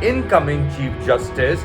incoming Chief Justice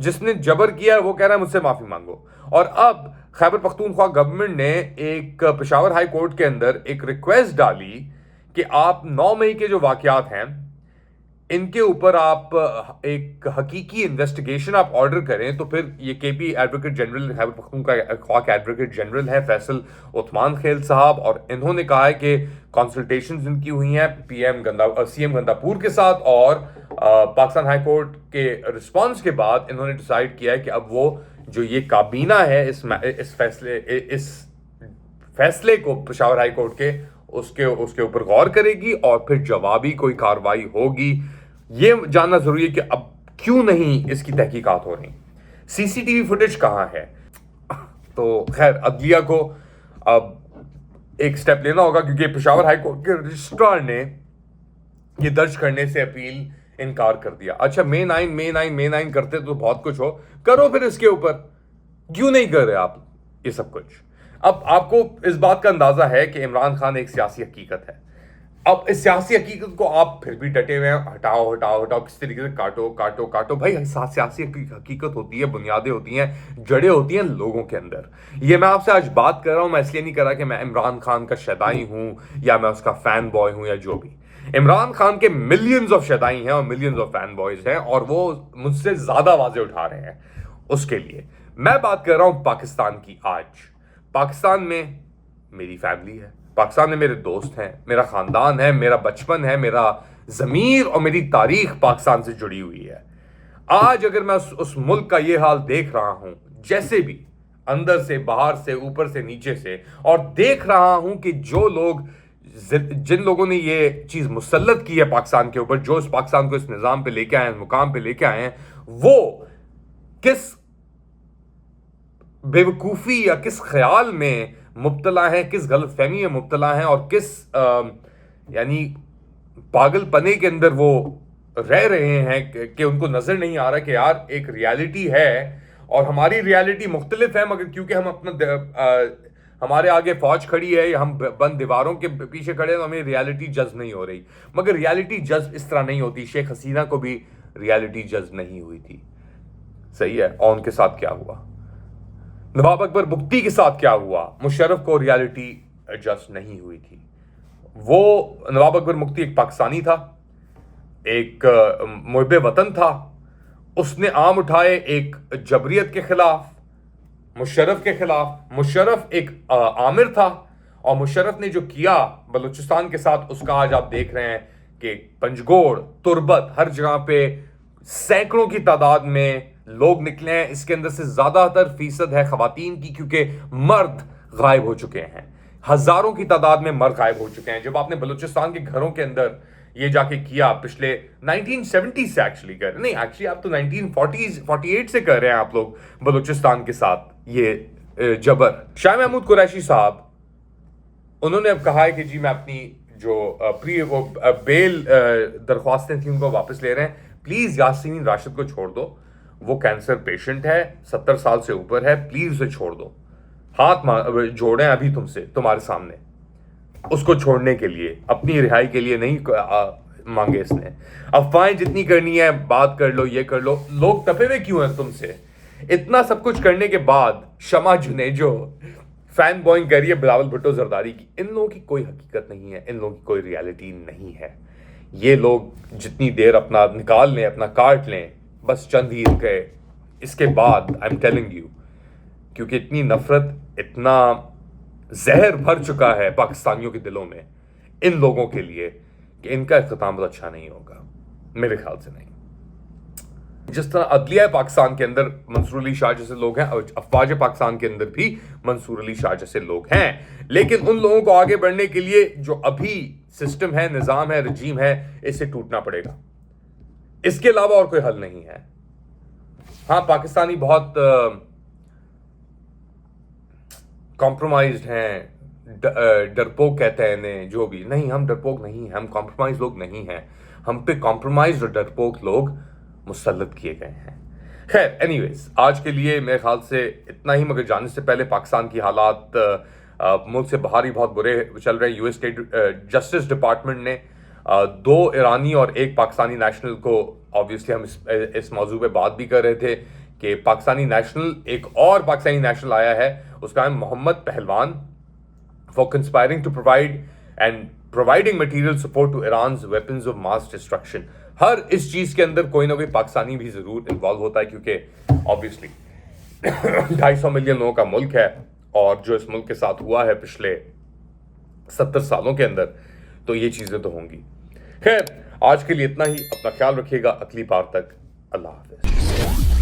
جس نے جبر کیا ہے وہ کہہ رہا ہے مجھ سے معافی مانگو. اور اب خیبر پختونخوا گورنمنٹ نے ایک پشاور ہائی کورٹ کے اندر ایک ریکویسٹ ڈالی کہ آپ 9 مئی کے جو واقعات ہیں ان کے اوپر آپ ایک حقیقی انویسٹیگیشن آپ آرڈر کریں. تو پھر یہ کے پی ایڈوکیٹ جنرل خیبر پختونخوا کا ایڈوکیٹ جنرل ہے فیصل عثمان خیل صاحب, اور انہوں نے کہا ہے کہ کنسلٹیشنز ان کی ہوئی ہیں سی ایم گنداپور کے ساتھ, اور پاکستان ہائی کورٹ کے رسپانس کے بعد انہوں نے ڈیسائیڈ کیا ہے کہ اب وہ جو یہ کابینہ ہے اس فیصلے کو پشاور ہائی کورٹ کے اس کے اوپر غور کرے گی, اور پھر جوابی کوئی کارروائی ہوگی. یہ جاننا ضروری ہے کہ اب کیوں نہیں اس کی تحقیقات ہو رہی, سی سی ٹی وی فوٹیج کہاں ہے. تو خیر عدلیہ کو اب ایک سٹیپ لینا ہوگا, کیونکہ پشاور ہائی کورٹ کے رجسٹرار نے یہ درج کرنے سے اپیل انکار کر دیا. اچھا مے 9 کرتے تو بہت کچھ ہو, کرو پھر اس کے اوپر, کیوں نہیں کر رہے آپ یہ سب کچھ. اب آپ کو اس بات کا اندازہ ہے کہ عمران خان ایک سیاسی حقیقت ہے. اب اس سیاسی حقیقت کو آپ پھر بھی ڈٹے ہوئے ہیں, ہٹاؤ کس طریقے سے کاٹو. بھائی سیاسی حقیقت ہوتی ہے, بنیادیں ہوتی ہیں, جڑیں ہوتی ہیں لوگوں کے اندر. یہ میں آپ سے آج بات کر رہا ہوں, میں اس لیے نہیں کر رہا کہ میں عمران خان کا شیدائی ہوں یا میں اس کا فین بوائے ہوں یا جو بھی. عمران خان کے ملینز آف شیدائی ہیں اور ملینز آف فین بوائز ہیں, اور وہ مجھ سے زیادہ واضح اٹھا رہے ہیں اس کے لیے. میں بات کر رہا ہوں پاکستان کی. آج پاکستان میں میری فیملی ہے, پاکستان میں میرے دوست ہیں, میرا خاندان ہے, میرا بچپن ہے, میرا ضمیر اور میری تاریخ پاکستان سے جڑی ہوئی ہے. آج اگر میں اس ملک کا یہ حال دیکھ رہا ہوں, جیسے بھی اندر سے, باہر سے, اوپر سے, نیچے سے, اور دیکھ رہا ہوں کہ جن لوگوں نے یہ چیز مسلط کی ہے پاکستان کے اوپر, جو اس پاکستان کو اس نظام پہ لے کے آئے ہیں, مقام پہ لے کے آئے ہیں, وہ کس بے وقوفی یا کس خیال میں مبتلا ہیں, کس غلط فہمی میں مبتلا ہیں, اور کس یعنی پاگل پنے کے اندر وہ رہ رہے ہیں کہ ان کو نظر نہیں آ رہا کہ یار ایک ریالٹی ہے اور ہماری ریالٹی مختلف ہے, مگر کیونکہ ہم ہمارے آگے فوج کھڑی ہے یا ہم بند دیواروں کے پیچھے کھڑے ہیں تو ہمیں ریالٹی جذب نہیں ہو رہی. مگر ریالٹی جذب اس طرح نہیں ہوتی. شیخ حسینہ کو بھی ریالٹی جذب نہیں ہوئی تھی, صحیح ہے, اور ان کے ساتھ کیا ہوا, نواب اکبر بگٹی کے ساتھ کیا ہوا, مشرف کو ریالٹی ایڈجسٹ نہیں ہوئی تھی. وہ نواب اکبر بگٹی ایک پاکستانی تھا, ایک محب وطن تھا, اس نے عام اٹھائے ایک جبریت کے خلاف, مشرف کے خلاف. مشرف ایک عامر تھا, اور مشرف نے جو کیا بلوچستان کے ساتھ, اس کا آج آپ دیکھ رہے ہیں کہ پنجگوڑ, تربت, ہر جگہ پہ سینکڑوں کی تعداد میں لوگ نکلے ہیں. اس کے اندر سے زیادہ تر فیصد ہے خواتین کی, کیونکہ مرد غائب ہو چکے ہیں. ہزاروں کی تعداد میں مرد غائب ہو چکے ہیں. جب آپ نے بلوچستان کے گھروں کے اندر یہ جا کے کیا, پچھلے 1970 سے ایکچولی کر رہے, نہیں ایکچولی آپ تو 1948 سے کر رہے ہیں آپ لوگ بلوچستان کے ساتھ یہ جبر. شاہ محمود قریشی صاحب, انہوں نے اب کہا ہے کہ جی میں اپنی جو بیل درخواستیں تھیں ان کو واپس لے رہے ہیں. پلیز یاسین راشد کو چھوڑ دو, وہ کینسر پیشنٹ ہے, 70 سال سے اوپر ہے, پلیز اسے چھوڑ دو. ہاتھ جوڑیں ابھی تمہارے سامنے اس کو چھوڑنے کے لیے, اپنی رہائی کے لیے نہیں مانگے اس نے. افواہیں جتنی کرنی ہے بات کر لو, یہ کر لو. لوگ تپے ہوئے کیوں ہیں تم سے؟ اتنا سب کچھ کرنے کے بعد شمع جنیجو فین بوائنگ کر رہی ہے بلاول بھٹو زرداری کی. ان لوگوں کی کوئی حقیقت نہیں ہے, ان لوگوں کی کوئی ریالٹی نہیں ہے. یہ لوگ جتنی دیر اپنا نکال لیں, اپنا کاٹ لیں, بس چند ہی گئے. اس کے بعد آئی ایم ٹیلنگ یو, کیونکہ اتنی نفرت, اتنا زہر بھر چکا ہے پاکستانیوں کے دلوں میں ان لوگوں کے لیے, کہ ان کا اختتام بہت اچھا نہیں ہوگا, میرے خیال سے نہیں. جس طرح عدلیہ پاکستان کے اندر منصور علی شاہ جیسے لوگ ہیں, افواج پاکستان کے اندر بھی منصور علی شاہ جیسے لوگ ہیں, لیکن ان لوگوں کو آگے بڑھنے کے لیے جو ابھی سسٹم ہے, نظام ہے, رجیم ہے, اسے ٹوٹنا پڑے گا. اس کے علاوہ اور کوئی حل نہیں ہے. ہاں پاکستانی بہت کمپرومائزڈ ہیں, ڈرپوک کہتے ہیں انہیں, جو بھی. نہیں, ہم ڈرپوک نہیں ہیں, ہم کمپرومائز لوگ نہیں ہیں. ہم پہ کمپرومائزڈ اور ڈرپوک لوگ مسلط کیے گئے ہیں. خیر اینی ویز, آج کے لیے میرے خیال سے اتنا ہی. مگر جانے سے پہلے پاکستان کی حالات ملک سے باہر ہی بہت برے چل رہے ہیں. U S state justice department نے 2 ایرانی اور 1 پاکستانی نیشنل کو, آبویسلی ہم اس موضوع پہ بات بھی کر رہے تھے کہ پاکستانی نیشنل ایک اور پاکستانی نیشنل آیا ہے, اس کا نام محمد پہلوان, for conspiring to provide and providing material support to Iran's weapons of mass destruction. ہر اس چیز کے اندر کوئی نہ کوئی پاکستانی بھی ضرور انوالو ہوتا ہے, کیونکہ obviously 250 ملین لوگوں کا ملک ہے, اور جو اس ملک کے ساتھ ہوا ہے پچھلے 70 سالوں کے اندر, تو یہ چیزیں تو ہوں گی. خیر, آج کے لیے اتنا ہی. اپنا خیال رکھیے گا. اگلی بار تک اللہ حافظ.